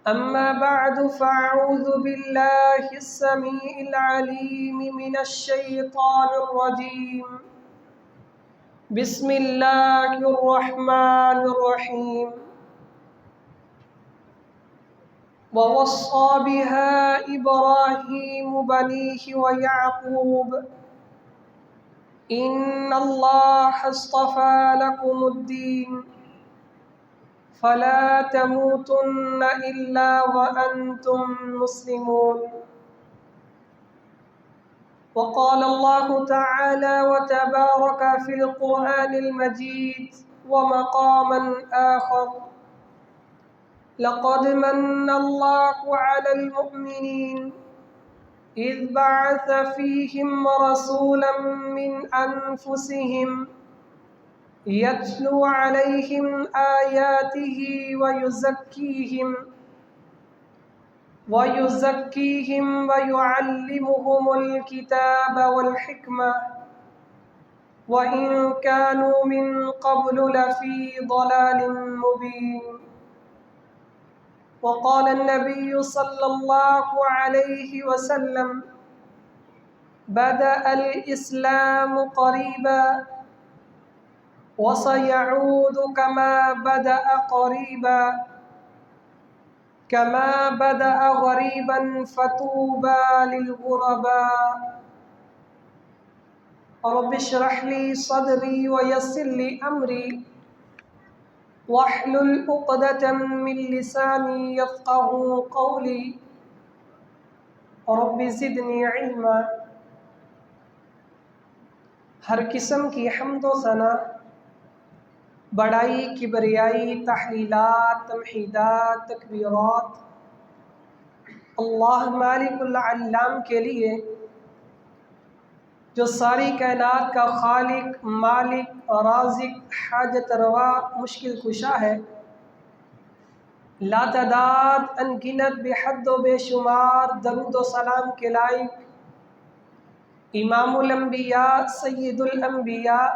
أما بعد فأعوذ بالله السميع العليم من الشيطان الرجيم. بسم الله الرحمن الرحيم. ووصى بها إبراهيم بنيه ويعقوب إن الله اصطفى لكم الدين فلا تموتن إلا وأنتم مسلمون. وقال الله تعالى وتبارك في القرآن المجيد ومقاما آخر: لقد من الله على المؤمنين إذ بعث فيهم رسولا من أنفسهم يتلو عليهم آياته ويزكيهم ويعلمهم الكتاب والحكمة وإن كانوا من قبل لفي ضلال مبين. وقال النبي صلى الله عليه وسلم: بدأ الإسلام قريبا وسيعود كما بدأ قريبا كما بدأ غريبا فطوبى للغرباء. رب اشرح لي صدري ويسر لي أمري واحلل عقدة من لساني يفقهوا قولي رب زدنی علما۔ ہر قسم کی حمد و ثنا، بڑائی، کبریائی، تحلیلات، تمحیدات، تکبیرات اللہ مالک العلام کے لیے، جو ساری کائنات کا خالق، مالک، رازق، حاجت روا، مشکل کشا ہے، لا تعداد، ان گنت، بے حد و بے شمار درود و سلام کے لائق امام الانبیاء، سید الانبیاء،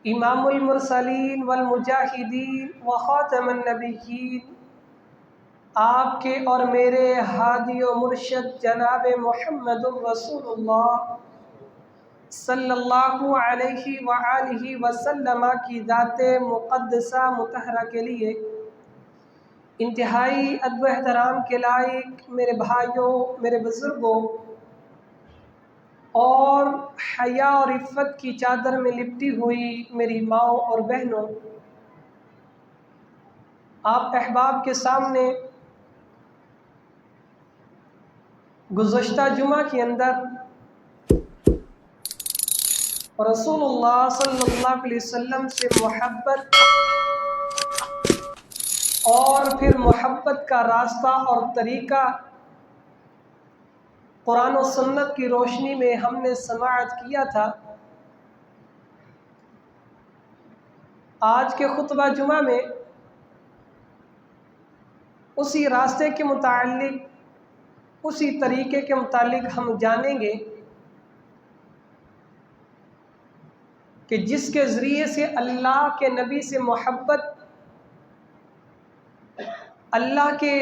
امام المرسلین والمجاہدین وخاتم النبیین، آپ کے اور میرے ہادی و مرشد جناب محمد الرسول اللہ صلی اللہ علیہ وآلہ وسلم کی ذات مقدسہ مطہرہ کے لیے انتہائی ادب و احترام کے لائق میرے بھائیوں، میرے بزرگوں اور حیا اور عفت کی چادر میں لپٹی ہوئی میری ماؤں اور بہنوں، آپ احباب کے سامنے گزشتہ جمعہ کے اندر رسول اللہ صلی اللہ علیہ وسلم سے محبت اور پھر محبت کا راستہ اور طریقہ قرآن و سنت کی روشنی میں ہم نے سماعت کیا تھا۔ آج کے خطبہ جمعہ میں اسی راستے کے متعلق، اسی طریقے کے متعلق ہم جانیں گے کہ جس کے ذریعے سے اللہ کے نبی سے محبت، اللہ کے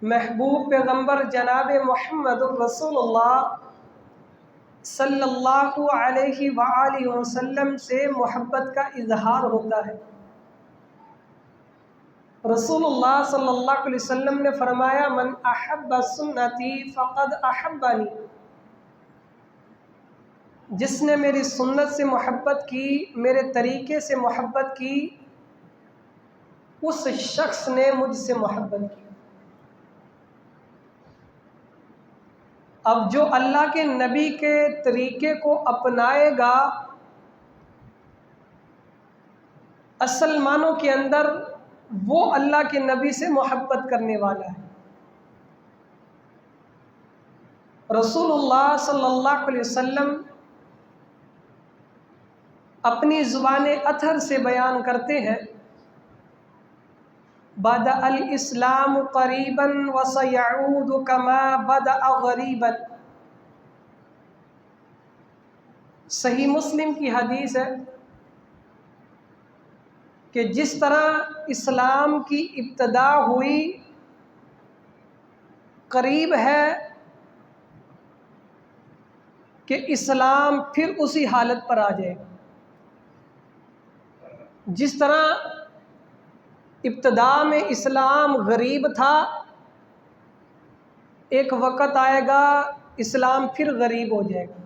محبوب پیغمبر جناب محمد الرسول اللہ صلی اللہ علیہ وآلہ وسلم سے محبت کا اظہار ہوتا ہے۔ رسول اللہ صلی اللہ علیہ وسلم نے فرمایا: من احب سنتی فقد احبنی، جس نے میری سنت سے محبت کی، میرے طریقے سے محبت کی، اس شخص نے مجھ سے محبت کی۔ اب جو اللہ کے نبی کے طریقے کو اپنائے گا، اصل معنوں کے اندر وہ اللہ کے نبی سے محبت کرنے والا ہے۔ رسول اللہ صلی اللہ علیہ وسلم اپنی زبان اطہر سے بیان کرتے ہیں: بدأ الاسلام قریبا وسیعود کما بدأ غریبا۔ صحیح مسلم کی حدیث ہے کہ جس طرح اسلام کی ابتدا ہوئی قریب ہے کہ اسلام پھر اسی حالت پر آ جائے گا۔ جس طرح ابتدا میں اسلام غریب تھا، ایک وقت آئے گا اسلام پھر غریب ہو جائے گا۔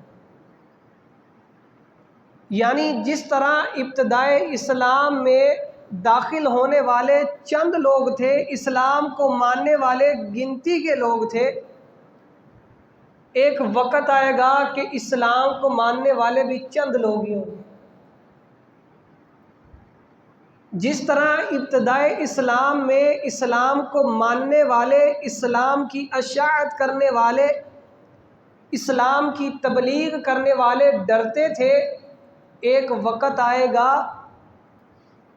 یعنی جس طرح ابتدائے اسلام میں داخل ہونے والے چند لوگ تھے، اسلام کو ماننے والے گنتی کے لوگ تھے، ایک وقت آئے گا کہ اسلام کو ماننے والے بھی چند لوگ ہی ہوں گے۔ جس طرح ابتدائے اسلام میں اسلام کو ماننے والے، اسلام کی اشاعت کرنے والے، اسلام کی تبلیغ کرنے والے ڈرتے تھے، ایک وقت آئے گا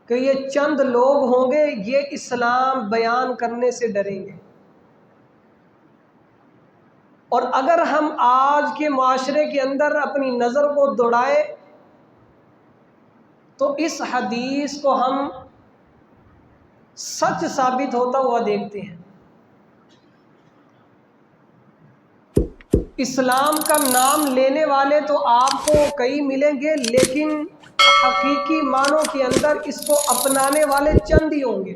کہ یہ چند لوگ ہوں گے، یہ اسلام بیان کرنے سے ڈریں گے۔ اور اگر ہم آج کے معاشرے کے اندر اپنی نظر کو دوڑائیں تو اس حدیث کو ہم سچ ثابت ہوتا ہوا دیکھتے ہیں۔ اسلام کا نام لینے والے تو آپ کو کئی ملیں گے، لیکن حقیقی معنوں کے اندر اس کو اپنانے والے چند ہی ہوں گے۔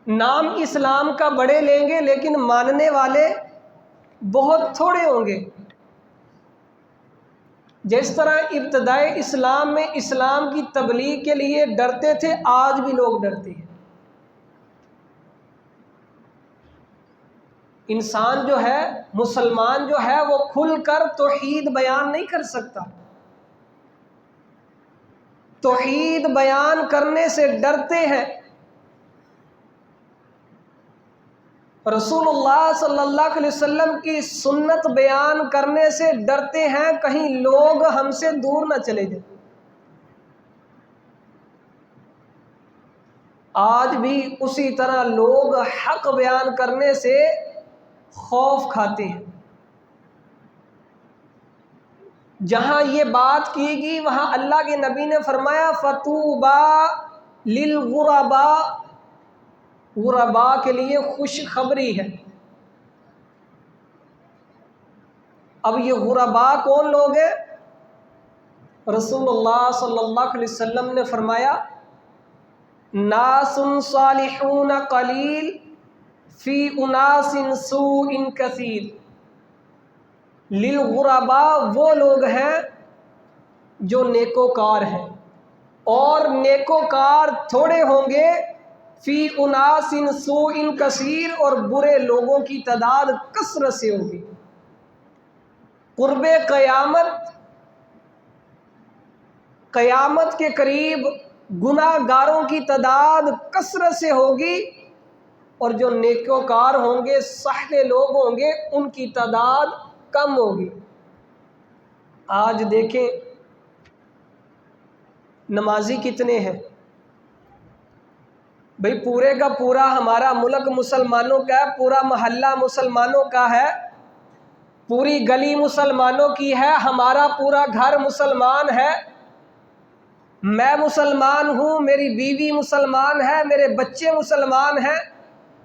نام اسلام کا بڑے لیں گے لیکن ماننے والے بہت تھوڑے ہوں گے۔ جس طرح ابتدائے اسلام میں اسلام کی تبلیغ کے لیے ڈرتے تھے، آج بھی لوگ ڈرتے ہیں۔ انسان جو ہے، مسلمان جو ہے، وہ کھل کر توحید بیان نہیں کر سکتا۔ توحید بیان کرنے سے ڈرتے ہیں۔ رسول اللہ صلی اللہ علیہ وسلم کی سنت بیان کرنے سے ڈرتے ہیں، کہیں لوگ ہم سے دور نہ چلے جائیں۔ آج بھی اسی طرح لوگ حق بیان کرنے سے خوف کھاتے ہیں۔ جہاں یہ بات کی گئی وہاں اللہ کے نبی نے فرمایا فَطُوبَى لِلْغُرَبَاء، غرباء کے لیے خوشخبری ہے۔ اب یہ غرباء کون لوگ ہیں؟ رسول اللہ صلی اللہ علیہ وسلم نے فرمایا ناس صالحون قلیل فی اناس سوء کثیر۔ للغرباء وہ لوگ ہیں جو نیکوکار ہیں، اور نیکوکار تھوڑے ہوں گے، فی اناس سوء کثیر، اور برے لوگوں کی تعداد کثرت سے ہوگی۔ قرب قیامت کے قریب گناہ گاروں کی تعداد کثرت سے ہوگی، اور جو نیکوکار ہوں گے، صالح لوگ ہوں گے، ان کی تعداد کم ہوگی۔ آج دیکھیں نمازی کتنے ہیں؟ بھئی پورے کا پورا ہمارا ملک مسلمانوں کا ہے، پورا محلہ مسلمانوں کا ہے، پوری گلی مسلمانوں کی ہے، ہمارا پورا گھر مسلمان ہے، میں مسلمان ہوں، میری بیوی مسلمان ہے، میرے بچے مسلمان ہیں،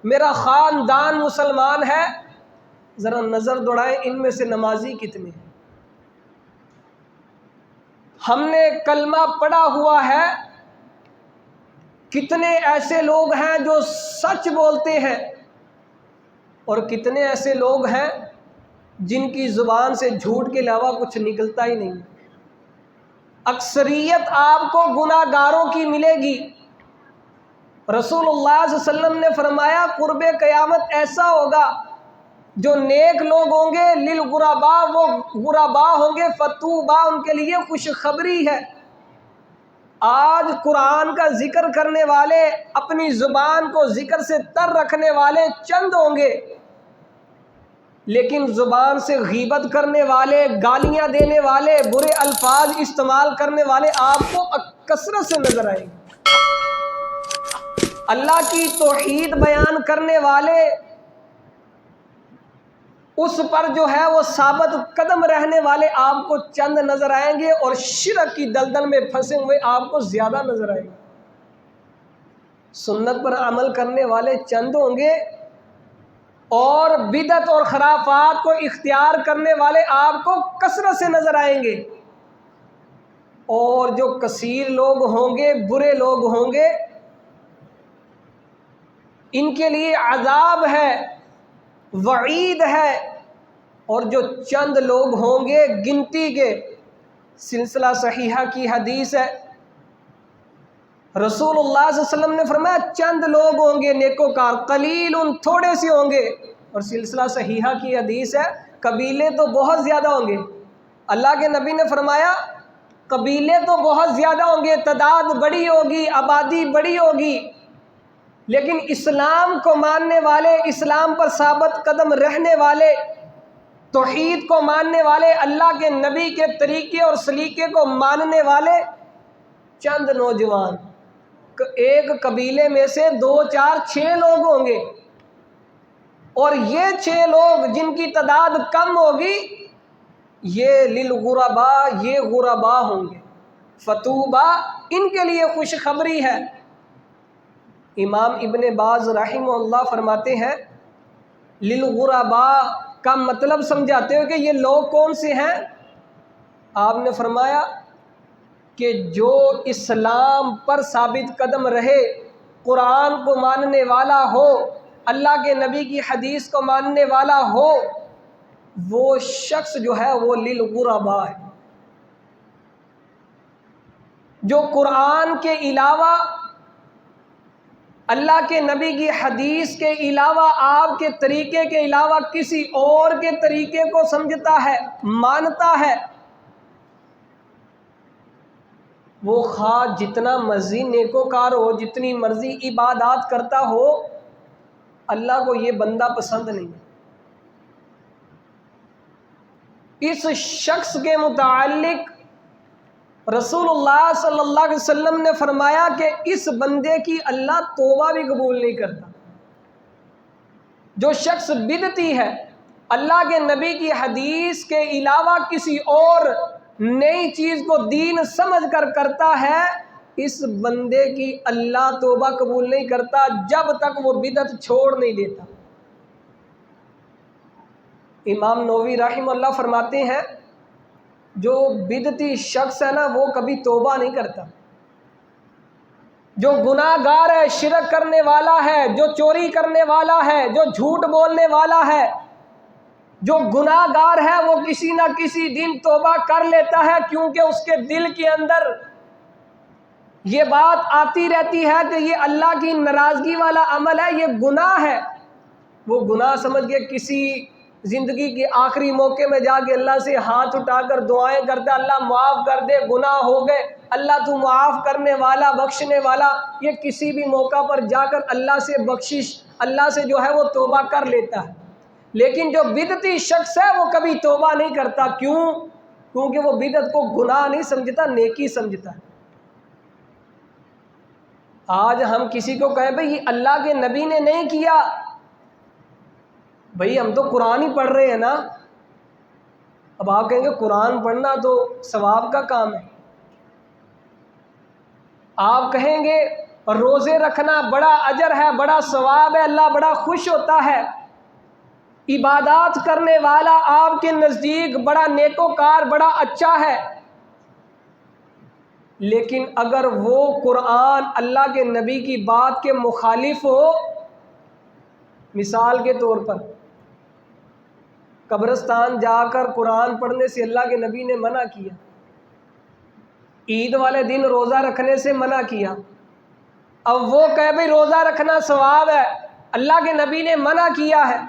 میرا خاندان مسلمان ہے۔ ذرا نظر دوڑائیں ان میں سے نمازی کتنے ہیں؟ ہم نے کلمہ پڑھا ہوا ہے، کتنے ایسے لوگ ہیں جو سچ بولتے ہیں، اور کتنے ایسے لوگ ہیں جن کی زبان سے جھوٹ کے علاوہ کچھ نکلتا ہی نہیں۔ اکثریت آپ کو گناہ گاروں کی ملے گی۔ رسول اللہ صلی اللہ علیہ وسلم نے فرمایا قرب قیامت ایسا ہوگا، جو نیک لوگ ہوں گے للغرباء، وہ غرباء ہوں گے، فطوبى ان کے لیے خوشخبری ہے۔ آج قرآن کا ذکر کرنے والے، اپنی زبان کو ذکر سے تر رکھنے والے چند ہوں گے، لیکن زبان سے غیبت کرنے والے، گالیاں دینے والے، برے الفاظ استعمال کرنے والے آپ کو کثرت سے نظر آئیں گے۔ اللہ کی توحید بیان کرنے والے اس پر جو ہے وہ ثابت قدم رہنے والے آپ کو چند نظر آئیں گے، اور شرک کی دلدل میں پھنسے ہوئے آپ کو زیادہ نظر آئیں گے۔ سنت پر عمل کرنے والے چند ہوں گے، اور بدعت اور خرافات کو اختیار کرنے والے آپ کو کثرت سے نظر آئیں گے، اور جو کثیر لوگ ہوں گے، برے لوگ ہوں گے، ان کے لیے عذاب ہے، وعید ہے۔ اور جو چند لوگ ہوں گے گنتی کے، سلسلہ صحیحہ کی حدیث ہے، رسول اللہ صلی اللہ علیہ وسلم نے فرمایا چند لوگ ہوں گے نیکوکار، قلیل تھوڑے سے ہوں گے، اور سلسلہ صحیحہ کی حدیث ہے قبیلے تو بہت زیادہ ہوں گے۔ اللہ کے نبی نے فرمایا قبیلے تو بہت زیادہ ہوں گے، تعداد بڑی ہوگی، آبادی بڑی ہوگی، لیکن اسلام کو ماننے والے، اسلام پر ثابت قدم رہنے والے، توحید کو ماننے والے، اللہ کے نبی کے طریقے اور سلیقے کو ماننے والے چند نوجوان، ایک قبیلے میں سے 2 4 6 لوگ ہوں گے، اور یہ 6 لوگ جن کی تعداد کم ہوگی، یہ للغربا، یہ غربا ہوں گے، فتوبہ، ان کے لیے خوشخبری ہے۔ امام ابن باز رحمہ اللہ فرماتے ہیں للغربا کا مطلب سمجھاتے ہو کہ یہ لوگ کون سے ہیں؟ آپ نے فرمایا کہ جو اسلام پر ثابت قدم رہے، قرآن کو ماننے والا ہو، اللہ کے نبی کی حدیث کو ماننے والا ہو، وہ شخص جو ہے وہ للغربا ہے۔ جو قرآن کے علاوہ، اللہ کے نبی کی حدیث کے علاوہ، آپ کے طریقے کے علاوہ کسی اور کے طریقے کو سمجھتا ہے، مانتا ہے، وہ خواہ جتنا مرضی نیکوکار ہو، جتنی مرضی عبادات کرتا ہو، اللہ کو یہ بندہ پسند نہیں۔ اس شخص کے متعلق رسول اللہ صلی اللہ علیہ وسلم نے فرمایا کہ اس بندے کی اللہ توبہ بھی قبول نہیں کرتا۔ جو شخص بدعتی ہے، اللہ کے نبی کی حدیث کے علاوہ کسی اور نئی چیز کو دین سمجھ کر کرتا ہے، اس بندے کی اللہ توبہ قبول نہیں کرتا جب تک وہ بدعت چھوڑ نہیں دیتا۔ امام نووی رحمہ اللہ فرماتے ہیں جو بدعتی شخص ہے نا، وہ کبھی توبہ نہیں کرتا۔ جو گناہ گار ہے، شرک کرنے والا ہے، جو چوری کرنے والا ہے، جو جھوٹ بولنے والا ہے، جو گناہ گار ہے، وہ کسی نہ کسی دن توبہ کر لیتا ہے، کیونکہ اس کے دل کے اندر یہ بات آتی رہتی ہے کہ یہ اللہ کی ناراضگی والا عمل ہے، یہ گناہ ہے۔ وہ گناہ سمجھ کے کسی زندگی کے آخری موقع میں جا کے اللہ سے ہاتھ اٹھا کر دعائیں کرتا، اللہ معاف کر دے، گناہ ہو گئے، اللہ تو معاف کرنے والا، بخشنے والا، یہ کسی بھی موقع پر جا کر اللہ سے بخشش، اللہ سے جو ہے وہ توبہ کر لیتا ہے۔ لیکن جو بدعتی شخص ہے وہ کبھی توبہ نہیں کرتا۔ کیوں؟ کیونکہ وہ بدعت کو گناہ نہیں سمجھتا، نیکی سمجھتا ہے۔ آج ہم کسی کو کہیں بھئی یہ اللہ کے نبی نے نہیں کیا، بھئی ہم تو قرآن ہی پڑھ رہے ہیں نا۔ اب آپ کہیں گے قرآن پڑھنا تو ثواب کا کام ہے۔ آپ کہیں گے روزے رکھنا بڑا اجر ہے، بڑا ثواب ہے، اللہ بڑا خوش ہوتا ہے، عبادات کرنے والا آپ کے نزدیک بڑا نیکوکار، بڑا اچھا ہے۔ لیکن اگر وہ قرآن اللہ کے نبی کی بات کے مخالف ہو، مثال کے طور پر قبرستان جا کر قرآن پڑھنے سے اللہ کے نبی نے منع کیا، عید والے دن روزہ رکھنے سے منع کیا، اب وہ کہے بھئی روزہ رکھنا ثواب ہے، اللہ کے نبی نے منع کیا ہے،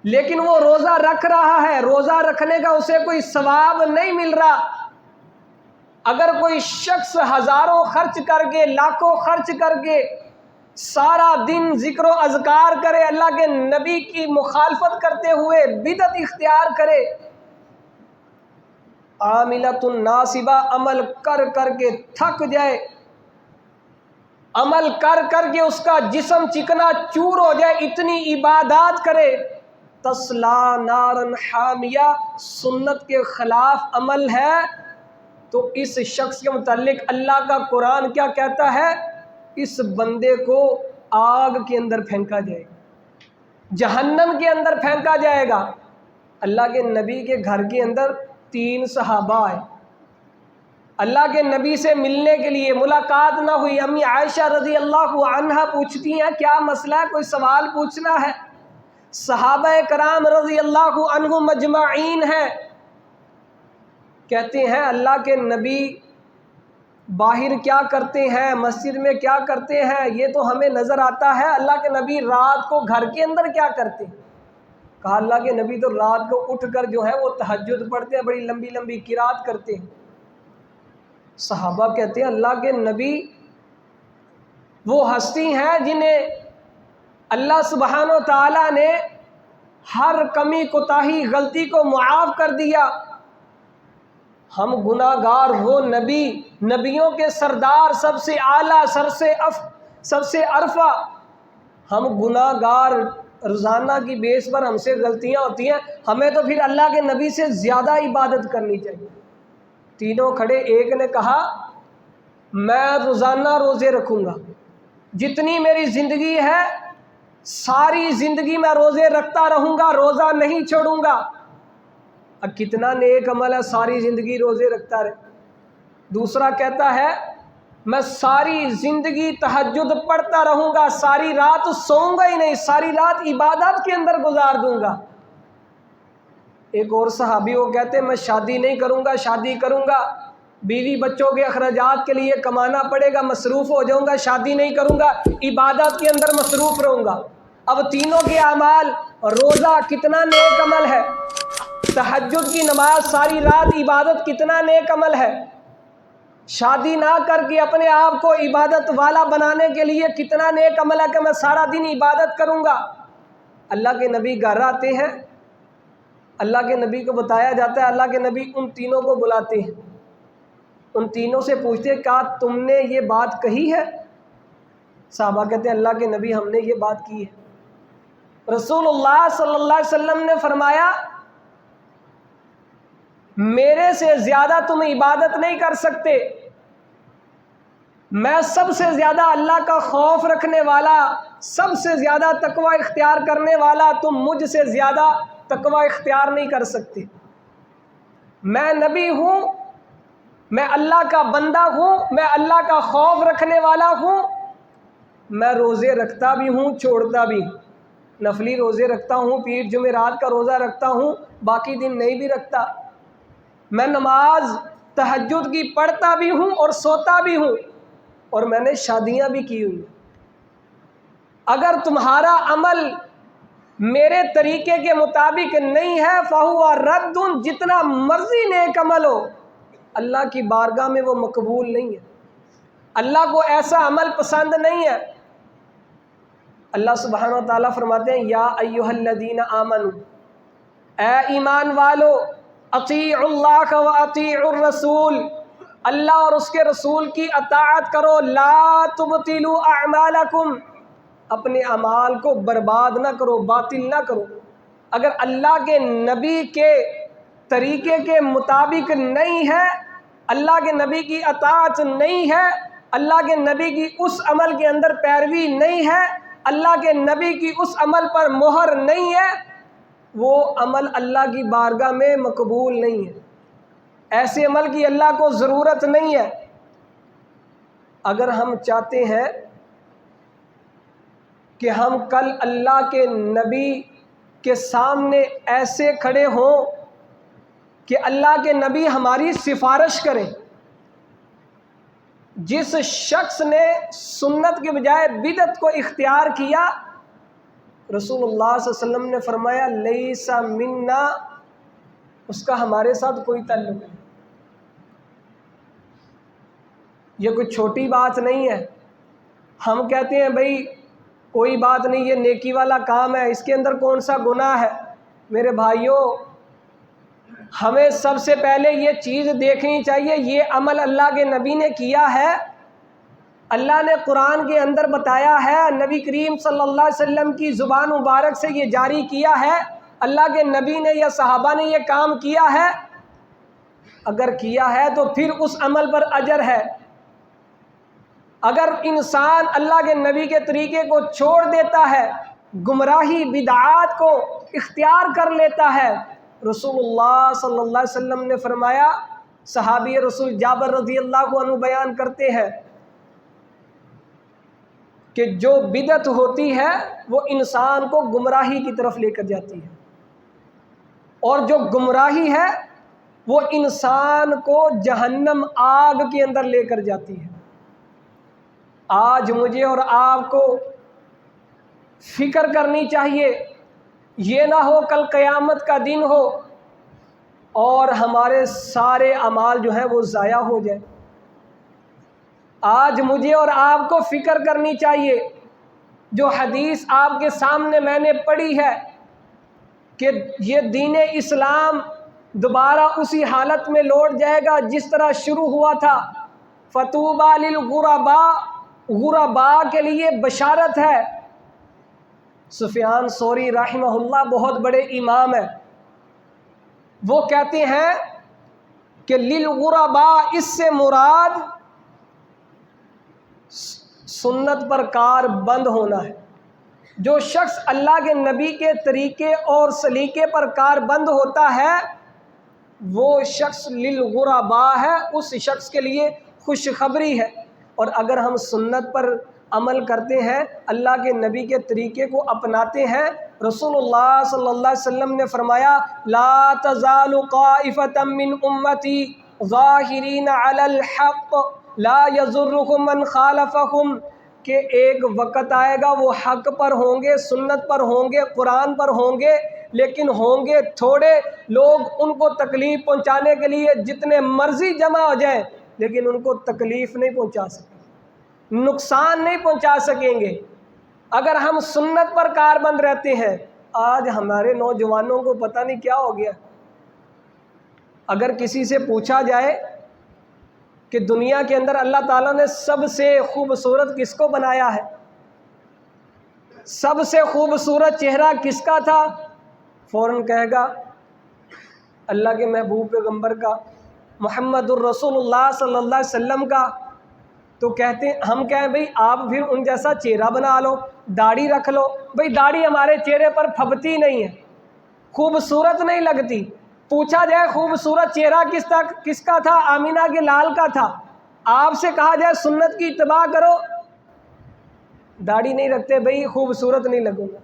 لیکن وہ روزہ رکھ رہا ہے، روزہ رکھنے کا اسے کوئی ثواب نہیں مل رہا۔ اگر کوئی شخص ہزاروں خرچ کر کے، لاکھوں خرچ کر کے سارا دن ذکر و اذکار کرے، اللہ کے نبی کی مخالفت کرتے ہوئے بدعت اختیار کرے، عاملۃ ناصبہ، عمل کر کر کے تھک جائے، عمل کر کر کے اس کا جسم چکنا چور ہو جائے، اتنی عبادات کرے، تسلا نارن حامیہ سنت کے خلاف عمل ہے، تو اس شخص کے متعلق اللہ کا قرآن کیا کہتا ہے؟ اس بندے کو آگ کے اندر پھینکا جائے گا، جہنم کے اندر پھینکا جائے گا۔ اللہ کے نبی کے گھر کے اندر 3 صحابہ آئے، اللہ کے نبی سے ملنے کے لیے، ملاقات نہ ہوئی۔ امی عائشہ رضی اللہ عنہا پوچھتی ہیں کیا مسئلہ ہے، کوئی سوال پوچھنا ہے؟ صحابہ کرام رضی اللہ عنہم مجمعین ہیں، کہتے ہیں اللہ کے نبی باہر کیا کرتے ہیں، مسجد میں کیا کرتے ہیں، یہ تو ہمیں نظر آتا ہے، اللہ کے نبی رات کو گھر کے اندر کیا کرتے ہیں؟ کہا اللہ کے نبی تو رات کو اٹھ کر جو ہے وہ تہجد پڑھتے ہیں، بڑی لمبی لمبی قرات کرتے ہیں۔ صحابہ کہتے ہیں اللہ کے نبی وہ ہستی ہیں جنہیں اللہ سبحانہ و تعالیٰ نے ہر کمی کوتاہی غلطی کو معاف کر دیا، ہم گناہ گار وہ نبی، نبیوں کے سردار، سب سے اعلیٰ، سب سے عرفہ، ہم گناہ گار، روزانہ کی بیس پر ہم سے غلطیاں ہوتی ہیں، ہمیں تو پھر اللہ کے نبی سے زیادہ عبادت کرنی چاہیے۔ تینوں کھڑے، ایک نے کہا میں روزانہ روزے رکھوں گا، جتنی میری زندگی ہے ساری زندگی میں روزے رکھتا رہوں گا، روزہ نہیں چھوڑوں گا۔ اب کتنا نیک عمل ہے ساری زندگی روزے رکھتا رہے۔ دوسرا کہتا ہے میں ساری زندگی تہجد پڑھتا رہوں گا، ساری رات سوؤں گا ہی نہیں، ساری رات عبادت کے اندر گزار دوں گا۔ ایک اور صحابی وہ کہتے ہیں میں شادی نہیں کروں گا، شادی کروں گا بیوی بچوں کے اخراجات کے لیے کمانا پڑے گا، مصروف ہو جاؤں گا، شادی نہیں کروں گا، عبادت کے اندر مصروف رہوں گا۔ اب تینوں کے اعمال، روزہ کتنا نیک عمل ہے، تہجد کی نماز، ساری رات عبادت کتنا نیک عمل ہے، شادی نہ کر کے اپنے آپ کو عبادت والا بنانے کے لیے کتنا نیک عمل ہے کہ میں سارا دن عبادت کروں گا۔ اللہ کے نبی گھر آتے ہیں، اللہ کے نبی کو بتایا جاتا ہے، اللہ کے نبی ان تینوں کو بلاتے ہیں، ان تینوں سے پوچھتے ہیں کہا تم نے یہ بات کہی ہے؟ صحابہ کہتے ہیں اللہ کے نبی ہم نے یہ بات کی ہے۔ رسول اللہ صلی اللہ علیہ وسلم نے فرمایا میرے سے زیادہ تم عبادت نہیں کر سکتے، میں سب سے زیادہ اللہ کا خوف رکھنے والا، سب سے زیادہ تقوی اختیار کرنے والا، تم مجھ سے زیادہ تقوی اختیار نہیں کر سکتے۔ میں نبی ہوں، میں اللہ کا بندہ ہوں، میں اللہ کا خوف رکھنے والا ہوں، میں روزے رکھتا بھی ہوں چھوڑتا بھی ہوں، نفلی روزے رکھتا ہوں، پیر جمعرات کا روزہ رکھتا ہوں، باقی دن نہیں بھی رکھتا، میں نماز تہجد کی پڑھتا بھی ہوں اور سوتا بھی ہوں، اور میں نے شادیاں بھی کی ہوئی۔ اگر تمہارا عمل میرے طریقے کے مطابق نہیں ہے فہو رد، جتنا مرضی نیک عمل ہو اللہ کی بارگاہ میں وہ مقبول نہیں ہے، اللہ کو ایسا عمل پسند نہیں ہے۔ اللہ سبحانہ و تعالیٰ فرماتے ہیں یا ایھا الذین آمنوا، اے ایمان والو، اطیعوا اللہ و اطیعوا الرسول، اللہ اور اس کے رسول کی اطاعت کرو، لا تبطلوا اعمالکم، اپنے اعمال کو برباد نہ کرو، باطل نہ کرو۔ اگر اللہ کے نبی کے طریقے کے مطابق نہیں ہے، اللہ کے نبی کی اطاعت نہیں ہے، اللہ کے نبی کی اس عمل کے اندر پیروی نہیں ہے، اللہ کے نبی کی اس عمل پر مہر نہیں ہے، وہ عمل اللہ کی بارگاہ میں مقبول نہیں ہے، ایسے عمل کی اللہ کو ضرورت نہیں ہے۔ اگر ہم چاہتے ہیں کہ ہم کل اللہ کے نبی کے سامنے ایسے کھڑے ہوں کہ اللہ کے نبی ہماری سفارش کریں، جس شخص نے سنت کے بجائے بدعت کو اختیار کیا، رسول اللہ صلی اللہ علیہ وسلم نے فرمایا لیس منا، اس کا ہمارے ساتھ کوئی تعلق نہیں۔ یہ کوئی چھوٹی بات نہیں ہے، ہم کہتے ہیں بھائی کوئی بات نہیں، یہ نیکی والا کام ہے، اس کے اندر کون سا گناہ ہے۔ میرے بھائیوں، ہمیں سب سے پہلے یہ چیز دیکھنی چاہیے، یہ عمل اللہ کے نبی نے کیا ہے، اللہ نے قرآن کے اندر بتایا ہے، نبی کریم صلی اللہ علیہ وسلم کی زبان مبارک سے یہ جاری کیا ہے، اللہ کے نبی نے یا صحابہ نے یہ کام کیا ہے؟ اگر کیا ہے تو پھر اس عمل پر اجر ہے۔ اگر انسان اللہ کے نبی کے طریقے کو چھوڑ دیتا ہے، گمراہی بدعات کو اختیار کر لیتا ہے، رسول اللہ صلی اللہ علیہ وسلم نے فرمایا، صحابی رسول جابر رضی اللہ عنہ بیان کرتے ہیں کہ جو بدعت ہوتی ہے وہ انسان کو گمراہی کی طرف لے کر جاتی ہے، اور جو گمراہی ہے وہ انسان کو جہنم آگ کے اندر لے کر جاتی ہے۔ آج مجھے اور آپ کو فکر کرنی چاہیے، یہ نہ ہو کل قیامت کا دن ہو اور ہمارے سارے اعمال جو ہیں وہ ضائع ہو جائیں۔ آج مجھے اور آپ کو فکر کرنی چاہیے، جو حدیث آپ کے سامنے میں نے پڑھی ہے کہ یہ دین اسلام دوبارہ اسی حالت میں لوٹ جائے گا جس طرح شروع ہوا تھا۔ فطوبیٰ للغرباء، غرباء کے لیے بشارت ہے۔ سفیان ثوری رحمہ اللہ بہت بڑے امام ہیں، وہ کہتے ہیں کہ للغرباء اس سے مراد سنت پر کار بند ہونا ہے۔ جو شخص اللہ کے نبی کے طریقے اور سلیقے پر کار بند ہوتا ہے وہ شخص للغرباء ہے، اس شخص کے لیے خوشخبری ہے۔ اور اگر ہم سنت پر عمل کرتے ہیں، اللہ کے نبی کے طریقے کو اپناتے ہیں، رسول اللہ صلی اللہ علیہ وسلم نے فرمایا لا تزال طائفة من امتی ظاہرین علی الحق لا یضرهم من خالفهم، کہ ایک وقت آئے گا وہ حق پر ہوں گے، سنت پر ہوں گے، قرآن پر ہوں گے، لیکن ہوں گے تھوڑے لوگ، ان کو تکلیف پہنچانے کے لیے جتنے مرضی جمع ہو جائیں لیکن ان کو تکلیف نہیں پہنچا سکیں، نقصان نہیں پہنچا سکیں گے اگر ہم سنت پر کاربند رہتے ہیں۔ آج ہمارے نوجوانوں کو پتہ نہیں کیا ہو گیا، اگر کسی سے پوچھا جائے کہ دنیا کے اندر اللہ تعالیٰ نے سب سے خوبصورت کس کو بنایا ہے، سب سے خوبصورت چہرہ کس کا تھا، فوراً کہے گا اللہ کے محبوب پیغمبر کا، محمد الرسول اللہ صلی اللہ علیہ وسلم کا۔ تو کہتے ہیں، ہم کہیں بھئی آپ پھر ان جیسا چہرہ بنا لو، داڑھی رکھ لو۔ بھئی داڑھی ہمارے چہرے پر پھبتی نہیں ہے، خوبصورت نہیں لگتی۔ پوچھا جائے خوبصورت چہرہ کس کا تھا، آمینہ کے لال کا تھا۔ آپ سے کہا جائے سنت کی اتباع کرو، داڑھی نہیں رکھتے، بھئی خوبصورت نہیں لگوں گا۔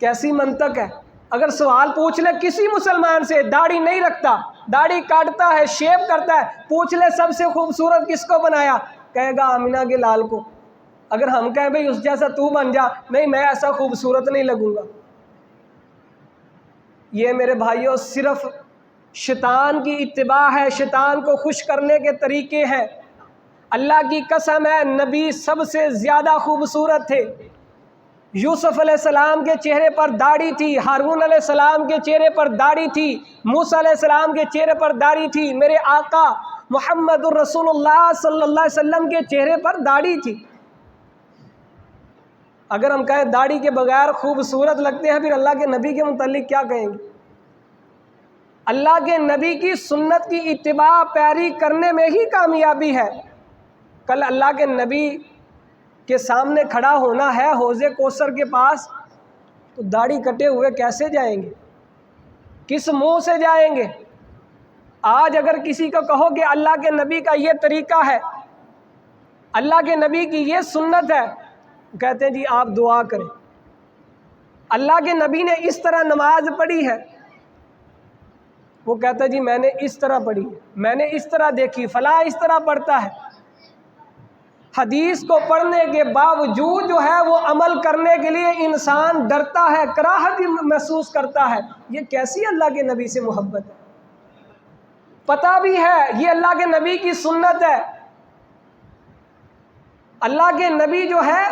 کیسی منطق ہے؟ اگر سوال پوچھ لے کسی مسلمان سے، داڑھی نہیں رکھتا، داڑھی کاٹتا ہے، شیو کرتا ہے، پوچھ لے سب سے خوبصورت کس کو بنایا، کہے گا آمینہ کے لال کو۔ اگر ہم کہیں بھئی اس جیسا تو بن جا، نہیں میں ایسا خوبصورت نہیں لگوں گا۔ یہ میرے بھائیوں صرف شیطان کی اتباع ہے، شیطان کو خوش کرنے کے طریقے ہیں۔ اللہ کی قسم ہے نبی سب سے زیادہ خوبصورت تھے۔ یوسف علیہ السلام کے چہرے پر داڑھی تھی، ہارون علیہ السلام کے چہرے پر داڑھی تھی، موسیٰ علیہ السلام کے چہرے پر داڑھی تھی، میرے آقا محمد الرسول اللہ صلی اللہ علیہ وسلم کے چہرے پر داڑھی تھی۔ اگر ہم کہیں داڑھی کے بغیر خوبصورت لگتے ہیں، پھر اللہ کے نبی کے متعلق کیا کہیں گے؟ اللہ کے نبی کی سنت کی اتباع پیروی کرنے میں ہی کامیابی ہے۔ کل اللہ کے نبی کے سامنے کھڑا ہونا ہے حوض کوثر کے پاس، تو داڑھی کٹے ہوئے کیسے جائیں گے؟ کس منہ سے جائیں گے؟ آج اگر کسی کو کہو کہ اللہ کے نبی کا یہ طریقہ ہے، اللہ کے نبی کی یہ سنت ہے، کہتے ہیں جی آپ دعا کریں۔ اللہ کے نبی نے اس طرح نماز پڑھی ہے، وہ کہتا ہے جی میں نے اس طرح پڑھی ہے، میں نے اس طرح دیکھی، فلاں اس طرح پڑھتا ہے۔ حدیث کو پڑھنے کے باوجود جو ہے وہ عمل کرنے کے لیے انسان ڈرتا ہے، کراہت محسوس کرتا ہے۔ یہ کیسی اللہ کے نبی سے محبت ہے؟ پتہ بھی ہے یہ اللہ کے نبی کی سنت ہے۔ اللہ کے نبی جو ہے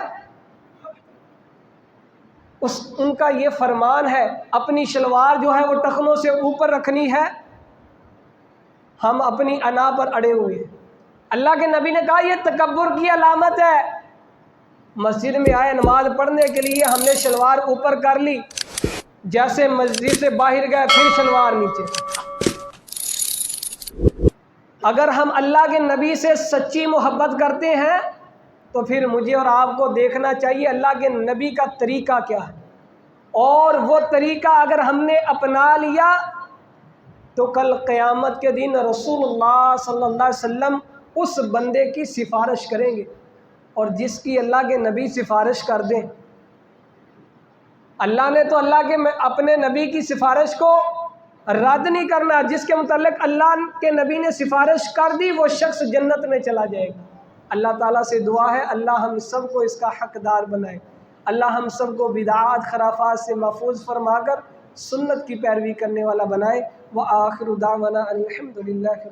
ان کا یہ فرمان ہے، اپنی شلوار جو ہے وہ ٹخنوں سے اوپر رکھنی ہے، ہم اپنی انا پر اڑے ہوئے ہیں۔ اللہ کے نبی نے کہا یہ تکبر کی علامت ہے۔ مسجد میں آئے نماز پڑھنے کے لیے، ہم نے شلوار اوپر کر لی، جیسے مسجد سے باہر گئے پھر شلوار نیچے۔ اگر ہم اللہ کے نبی سے سچی محبت کرتے ہیں تو پھر مجھے اور آپ کو دیکھنا چاہیے اللہ کے نبی کا طریقہ کیا ہے، اور وہ طریقہ اگر ہم نے اپنا لیا تو کل قیامت کے دن رسول اللہ صلی اللہ علیہ وسلم اس بندے کی سفارش کریں گے، اور جس کی اللہ کے نبی سفارش کر دیں، اللہ نے تو اللہ کے اپنے نبی کی سفارش کو رد نہیں کرنا، جس کے متعلق اللہ کے نبی نے سفارش کر دی وہ شخص جنت میں چلا جائے گا۔ اللہ تعالیٰ سے دعا ہے اللہ ہم سب کو اس کا حقدار بنائے، اللہ ہم سب کو بدعات خرافات سے محفوظ فرما کر سنت کی پیروی کرنے والا بنائے۔ وآخر دعوانا الحمدللہ۔